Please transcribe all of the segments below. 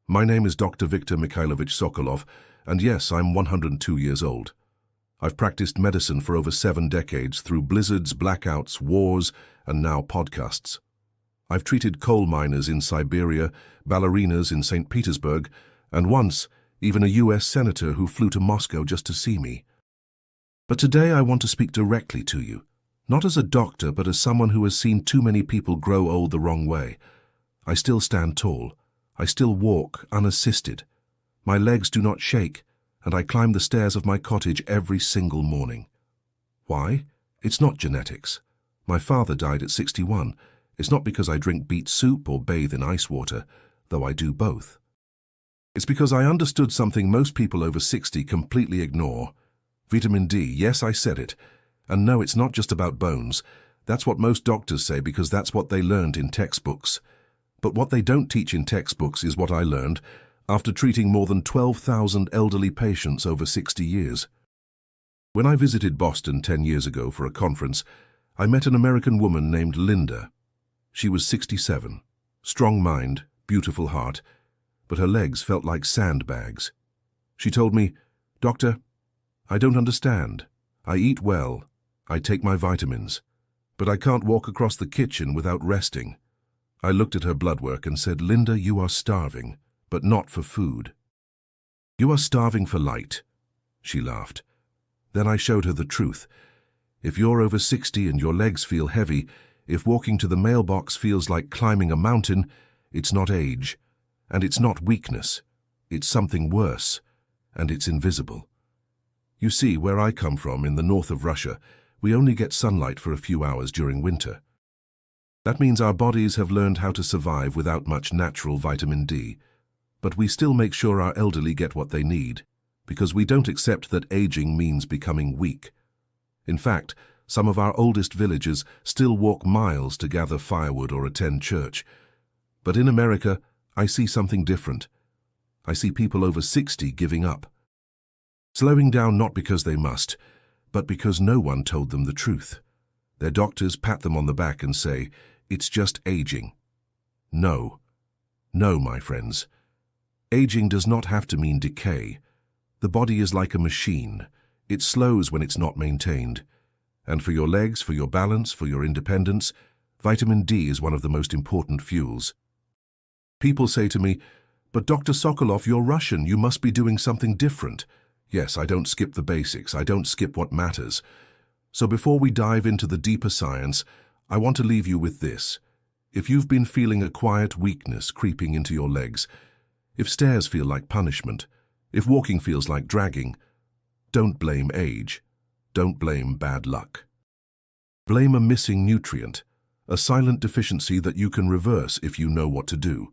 My name is Dr. Viktor Mikhailovich Sokolov, and yes, I'm 102 years old. I've practiced medicine for over 7 decades through blizzards, blackouts, wars, and now podcasts. I've treated coal miners in Siberia, ballerinas in St. Petersburg, and once, even a US senator who flew to Moscow just to see me. But today I want to speak directly to you, not as a doctor, but as someone who has seen too many people grow old the wrong way. I still stand tall. I still walk unassisted. My legs do not shake, and I climb the stairs of my cottage every single morning. Why? It's not genetics. My father died at 61. It's not because I drink beet soup or bathe in ice water, though I do both. It's because I understood something most people over 60 completely ignore. Vitamin D, yes, I said it. And no, it's not just about bones. That's what most doctors say because that's what they learned in textbooks. But what they don't teach in textbooks is what I learned after treating more than 12,000 elderly patients over 60 years. When I visited Boston 10 years ago for a conference, I met an American woman named Linda. She was 67, strong mind, beautiful heart, but her legs felt like sandbags. She told me, "Doctor, I don't understand. I eat well, I take my vitamins, but I can't walk across the kitchen without resting." I looked at her blood work and said, "Linda, you are starving, but not for food. You are starving for light." She laughed. Then I showed her the truth. If you're over 60 and your legs feel heavy, if walking to the mailbox feels like climbing a mountain, it's not age, and it's not weakness. It's something worse, and it's invisible. You see, where I come from, in the north of Russia, we only get sunlight for a few hours during winter. That means our bodies have learned how to survive without much natural vitamin D. But we still make sure our elderly get what they need, because we don't accept that aging means becoming weak. In fact, some of our oldest villagers still walk miles to gather firewood or attend church. But in America, I see something different. I see people over 60 giving up. Slowing down not because they must, but because no one told them the truth. Their doctors pat them on the back and say, "It's just aging." No. No, my friends. Aging does not have to mean decay. The body is like a machine. It slows when it's not maintained. And for your legs, for your balance, for your independence, vitamin D is one of the most important fuels. People say to me, "But Dr. Sokolov, you're Russian. You must be doing something different." Yes, I don't skip the basics. I don't skip what matters. So before we dive into the deeper science, I want to leave you with this. If you've been feeling a quiet weakness creeping into your legs, if stairs feel like punishment, if walking feels like dragging, don't blame age. Don't blame bad luck. Blame a missing nutrient, a silent deficiency that you can reverse if you know what to do.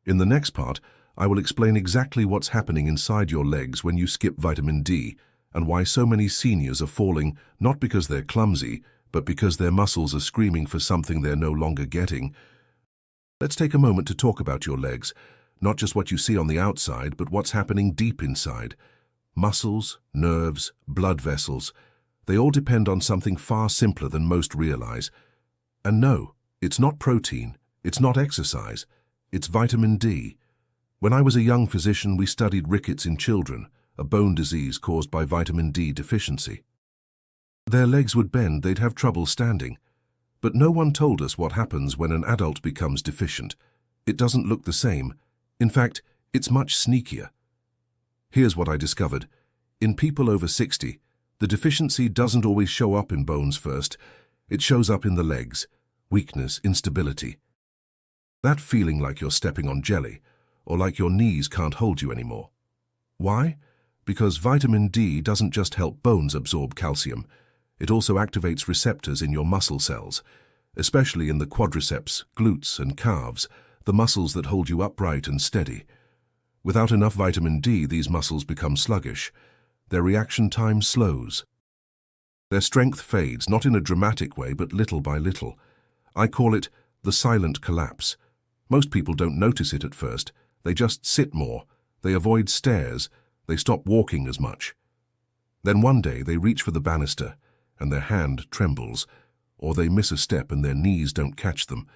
In the next part, I will explain exactly what's happening inside your legs when you skip vitamin D and why so many seniors are falling not because they're clumsy, but because their muscles are screaming for something they're no longer getting. Let's take a moment to talk about your legs, not just what you see on the outside, but what's happening deep inside. Muscles, nerves, blood vessels, they all depend on something far simpler than most realize. And no, it's not protein, it's not exercise, it's vitamin D. When I was a young physician, we studied rickets in children, a bone disease caused by vitamin D deficiency. Their legs would bend, they'd have trouble standing. But no one told us what happens when an adult becomes deficient. It doesn't look the same. In fact, it's much sneakier. Here's what I discovered. In people over 60, the deficiency doesn't always show up in bones first. It shows up in the legs, weakness, instability. That feeling like you're stepping on jelly, or like your knees can't hold you anymore. Why? Because vitamin D doesn't just help bones absorb calcium. It also activates receptors in your muscle cells, especially in the quadriceps, glutes, and calves, the muscles that hold you upright and steady. Without enough vitamin D, these muscles become sluggish. Their reaction time slows. Their strength fades, not in a dramatic way, but little by little. I call it the silent collapse. Most people don't notice it at first. They just sit more. They avoid stairs. They stop walking as much. Then one day they reach for the banister, and their hand trembles, or they miss a step and their knees don't catch them.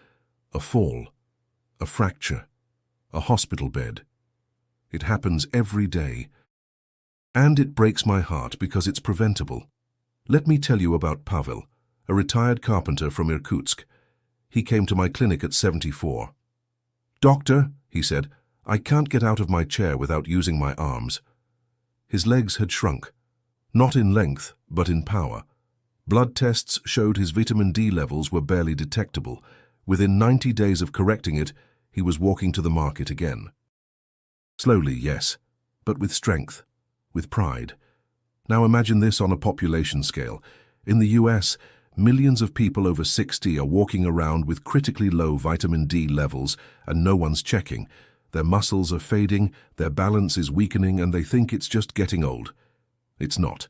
A fall, a fracture, a hospital bed. It happens every day. And it breaks my heart because it's preventable. Let me tell you about Pavel, a retired carpenter from Irkutsk. He came to my clinic at 74. "Doctor," he said, "I can't get out of my chair without using my arms." His legs had shrunk, not in length, but in power. Blood tests showed his vitamin D levels were barely detectable. Within 90 days of correcting it, he was walking to the market again. Slowly, yes, but with strength, with pride. Now imagine this on a population scale. In the US, millions of people over 60 are walking around with critically low vitamin D levels and no one's checking. Their muscles are fading, their balance is weakening, and they think it's just getting old. It's not.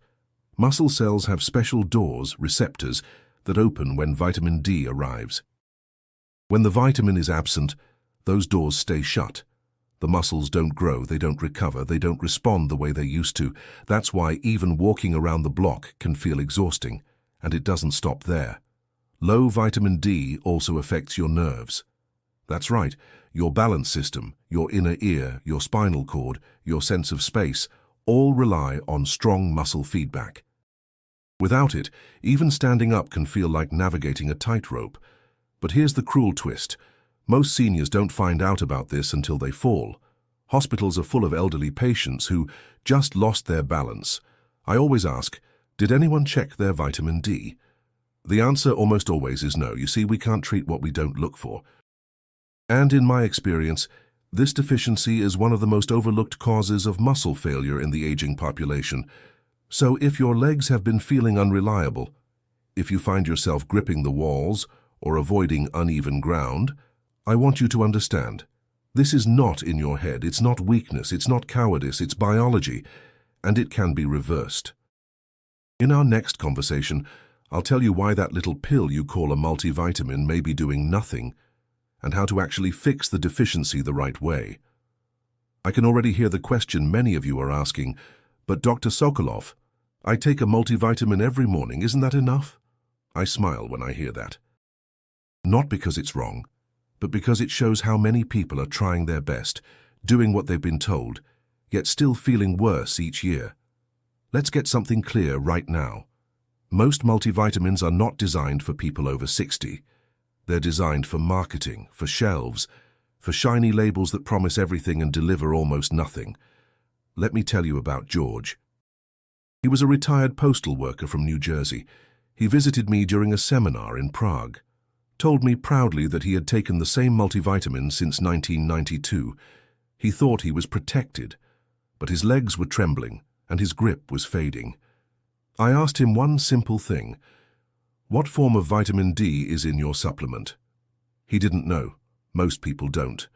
Muscle cells have special doors, receptors, that open when vitamin D arrives. When the vitamin is absent, those doors stay shut. The muscles don't grow, they don't recover, they don't respond the way they used to. That's why even walking around the block can feel exhausting, and it doesn't stop there. Low vitamin D also affects your nerves. That's right, your balance system, your inner ear, your spinal cord, your sense of space, all rely on strong muscle feedback. Without it, even standing up can feel like navigating a tightrope. But here's the cruel twist. Most seniors don't find out about this until they fall. Hospitals are full of elderly patients who just lost their balance. I always ask, did anyone check their vitamin D? The answer almost always is no. You see, we can't treat what we don't look for. And in my experience, this deficiency is one of the most overlooked causes of muscle failure in the aging population. So if your legs have been feeling unreliable, if you find yourself gripping the walls or avoiding uneven ground, I want you to understand, this is not in your head, it's not weakness, it's not cowardice, it's biology, and it can be reversed. In our next conversation, I'll tell you why that little pill you call a multivitamin may be doing nothing, and how to actually fix the deficiency the right way. I can already hear the question many of you are asking, but Dr. Sokolov, I take a multivitamin every morning, isn't that enough? I smile when I hear that. Not because it's wrong, but because it shows how many people are trying their best, doing what they've been told, yet still feeling worse each year. Let's get something clear right now. Most multivitamins are not designed for people over 60. They're designed for marketing, for shelves, for shiny labels that promise everything and deliver almost nothing. Let me tell you about George. He was a retired postal worker from New Jersey. He visited me during a seminar in Prague, told me proudly that he had taken the same multivitamin since 1992. He thought he was protected, but his legs were trembling and his grip was fading. I asked him one simple thing. What form of vitamin D is in your supplement? He didn't know. Most people don't.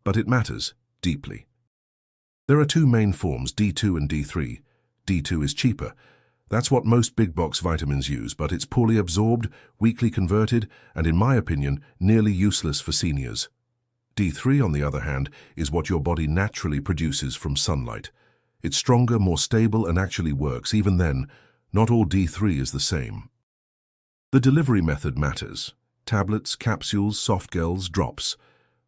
But it matters deeply. There are two main forms, D2 and D3. D2 is cheaper. That's what most big box vitamins use, but it's poorly absorbed, weakly converted, and in my opinion, nearly useless for seniors. D3, on the other hand, is what your body naturally produces from sunlight. It's stronger, more stable, and actually works. Even then, not all D3 is the same. The delivery method matters. Tablets, capsules, soft gels, drops.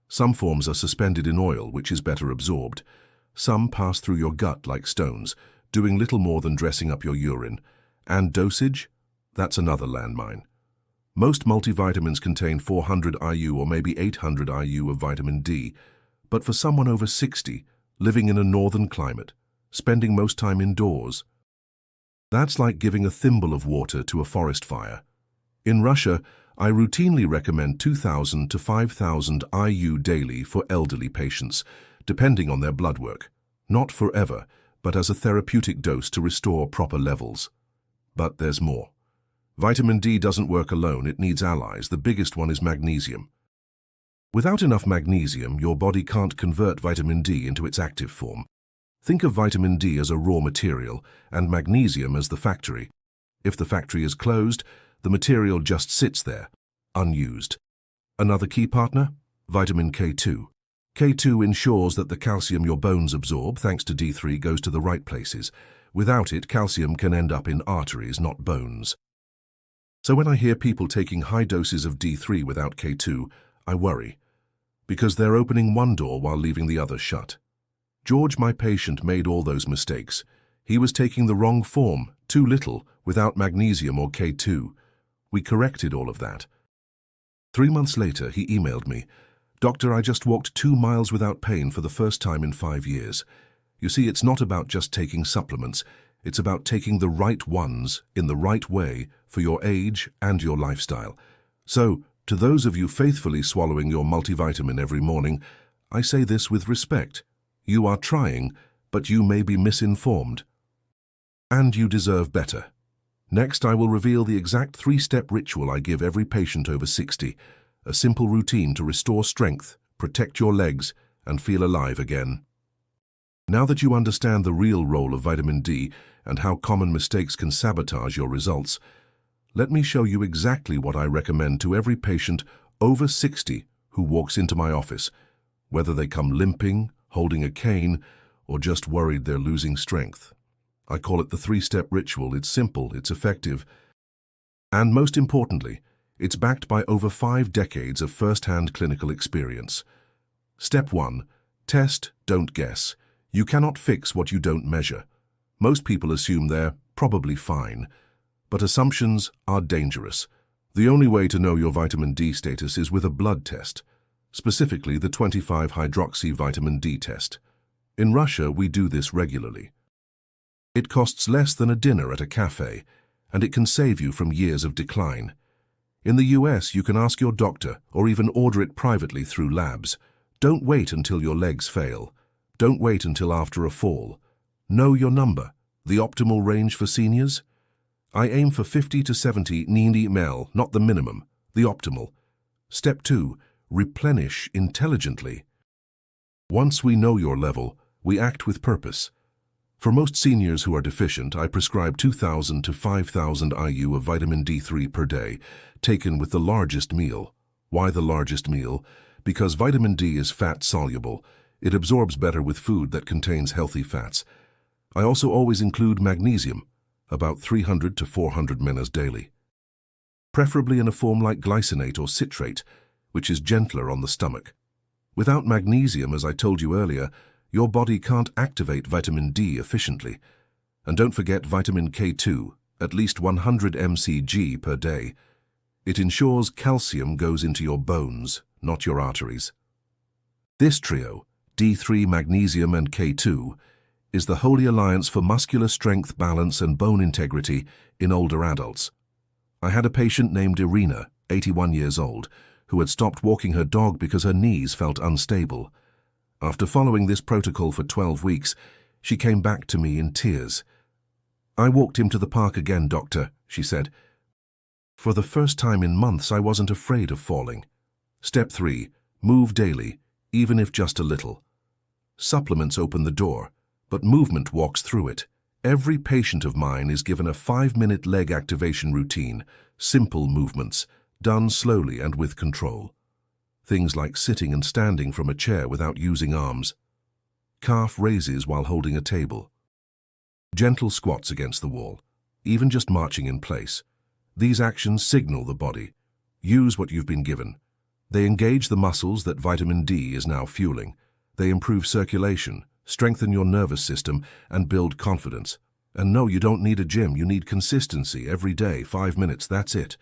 Some forms are suspended in oil, which is better absorbed. Some pass through your gut like stones, doing little more than dressing up your urine. And dosage? That's another landmine. Most multivitamins contain 400 IU or maybe 800 IU of vitamin D, but for someone over 60, living in a northern climate, spending most time indoors, that's like giving a thimble of water to a forest fire. In Russia, I routinely recommend 2,000 to 5,000 IU daily for elderly patients, depending on their blood work. Not forever, but as a therapeutic dose to restore proper levels. But there's more. Vitamin D doesn't work alone, it needs allies. The biggest one is magnesium. Without enough magnesium, your body can't convert vitamin D into its active form. Think of vitamin D as a raw material and magnesium as the factory. If the factory is closed, the material just sits there, unused. Another key partner? Vitamin K2. K2 ensures that the calcium your bones absorb, thanks to D3, goes to the right places. Without it, calcium can end up in arteries, not bones. So when I hear people taking high doses of D3 without K2, I worry, because they're opening one door while leaving the other shut. George, my patient, made all those mistakes. He was taking the wrong form, too little, without magnesium or K2. We corrected all of that. 3 months later, he emailed me, "Doctor, I just walked 2 miles without pain for the first time in 5 years." You see, it's not about just taking supplements. It's about taking the right ones in the right way for your age and your lifestyle. So, to those of you faithfully swallowing your multivitamin every morning, I say this with respect. You are trying, but you may be misinformed. And you deserve better. Next, I will reveal the exact 3-step ritual I give every patient over 60, a simple routine to restore strength, protect your legs, and feel alive again. Now that you understand the real role of vitamin D and how common mistakes can sabotage your results, let me show you exactly what I recommend to every patient over 60 who walks into my office, whether they come limping, holding a cane, or just worried they're losing strength. I call it the 3-step ritual. It's simple, it's effective, and most importantly, it's backed by over 5 decades of first-hand clinical experience. Step 1. Test, don't guess. You cannot fix what you don't measure. Most people assume they're probably fine, but assumptions are dangerous. The only way to know your vitamin D status is with a blood test, specifically the 25-hydroxy vitamin D test. In Russia, we do this regularly. It costs less than a dinner at a cafe, and it can save you from years of decline. In the US, you can ask your doctor or even order it privately through labs. Don't wait until your legs fail. Don't wait until after a fall. Know your number, the optimal range for seniors. I aim for 50 to 70 ml, not the minimum, the optimal. Step 2. Replenish intelligently. Once we know your level, we act with purpose. For most seniors who are deficient, I prescribe 2,000 to 5,000 IU of vitamin D3 per day, taken with the largest meal. Why the largest meal? Because vitamin D is fat-soluble. It absorbs better with food that contains healthy fats. I also always include magnesium, about 300 to 400 mg daily. Preferably in a form like glycinate or citrate, which is gentler on the stomach. Without magnesium, as I told you earlier, your body can't activate vitamin D efficiently. And don't forget vitamin K2, at least 100 mcg per day. It ensures calcium goes into your bones, not your arteries. This trio, D3, magnesium, and K2, is the holy alliance for muscular strength, balance, and bone integrity in older adults. I had a patient named Irina, 81 years old, who had stopped walking her dog because her knees felt unstable. After following this protocol for 12 weeks, she came back to me in tears. "I walked him to the park again, doctor," she said. "For the first time in months, I wasn't afraid of falling." Step 3. Move daily, even if just a little. Supplements open the door, but movement walks through it. Every patient of mine is given a 5-minute leg activation routine, simple movements, done slowly and with control. Things like sitting and standing from a chair without using arms, calf raises while holding a table, gentle squats against the wall, even just marching in place. These actions signal the body. Use what you've been given. They engage the muscles that vitamin D is now fueling. They improve circulation, strengthen your nervous system, and build confidence. And no, you don't need a gym. You need consistency every day, 5 minutes, that's it.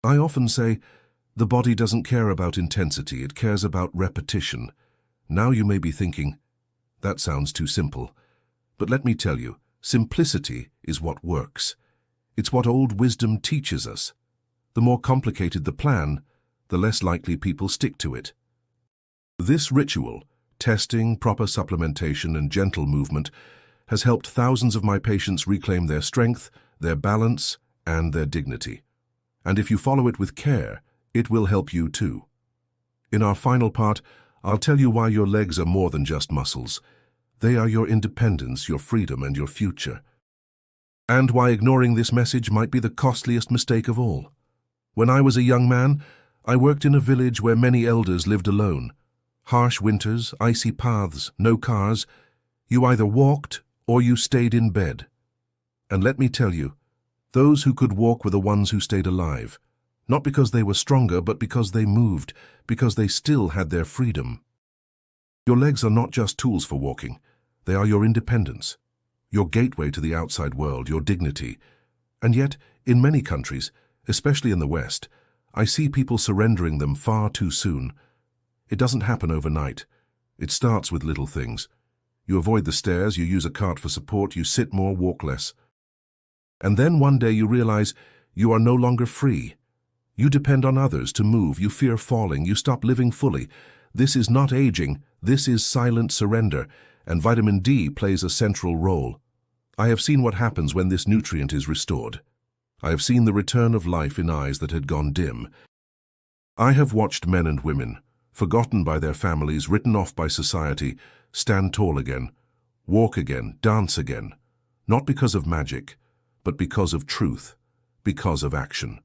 I often say, the body doesn't care about intensity, it cares about repetition. Now you may be thinking, that sounds too simple. But let me tell you, simplicity is what works. It's what old wisdom teaches us. The more complicated the plan, the less likely people stick to it. This ritual, testing, proper supplementation, and gentle movement, has helped thousands of my patients reclaim their strength, their balance, and their dignity. And if you follow it with care, it will help you too. In our final part, I'll tell you why your legs are more than just muscles. They are your independence, your freedom, and your future. And why ignoring this message might be the costliest mistake of all. When I was a young man, I worked in a village where many elders lived alone. Harsh winters, icy paths, no cars. You either walked or you stayed in bed. And let me tell you, those who could walk were the ones who stayed alive. Not because they were stronger, but because they moved, because they still had their freedom. Your legs are not just tools for walking. They are your independence, your gateway to the outside world, your dignity. And yet, in many countries, especially in the West, I see people surrendering them far too soon. It doesn't happen overnight. It starts with little things. You avoid the stairs, you use a cart for support, you sit more, walk less. And then one day you realize you are no longer free. You depend on others to move, you fear falling, you stop living fully. This is not aging, this is silent surrender, and vitamin D plays a central role. I have seen what happens when this nutrient is restored. I have seen the return of life in eyes that had gone dim. I have watched men and women, forgotten by their families, written off by society, stand tall again, walk again, dance again, not because of magic, but because of truth, because of action.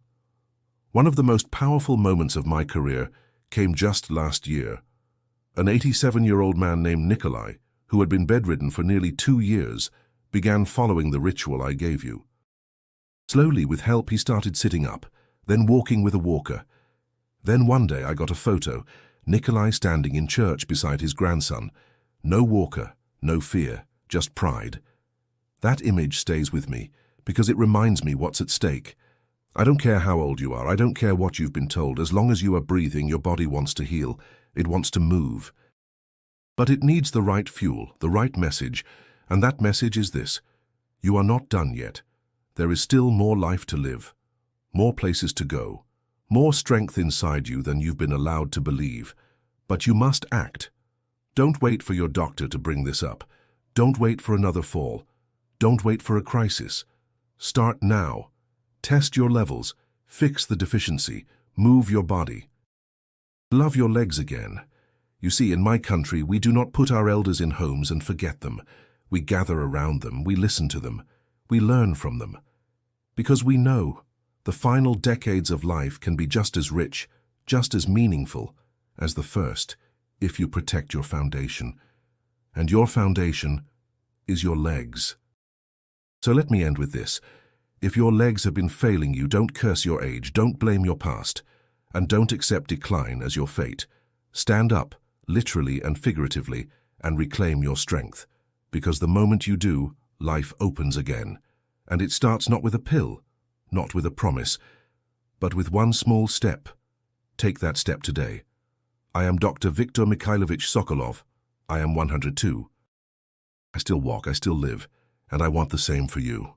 One of the most powerful moments of my career came just last year. An 87-year-old man named Nikolai, who had been bedridden for nearly 2 years, began following the ritual I gave you. Slowly, with help, he started sitting up, then walking with a walker. Then one day I got a photo, Nikolai standing in church beside his grandson. No walker, no fear, just pride. That image stays with me because it reminds me what's at stake. I don't care how old you are, I don't care what you've been told, as long as you are breathing, your body wants to heal, it wants to move. But it needs the right fuel, the right message, and that message is this: you are not done yet. There is still more life to live, more places to go, more strength inside you than you've been allowed to believe. But you must act. Don't wait for your doctor to bring this up. Don't wait for another fall. Don't wait for a crisis. Start now. Test your levels, fix the deficiency, move your body. Love your legs again. You see, in my country, we do not put our elders in homes and forget them. We gather around them, we listen to them, we learn from them. Because we know the final decades of life can be just as rich, just as meaningful as the first, if you protect your foundation. And your foundation is your legs. So let me end with this. If your legs have been failing you, don't curse your age, don't blame your past, and don't accept decline as your fate. Stand up, literally and figuratively, and reclaim your strength. Because the moment you do, life opens again. And it starts not with a pill, not with a promise, but with one small step. Take that step today. I am Dr. Viktor Mikhailovich Sokolov. I am 102. I still walk, I still live, and I want the same for you.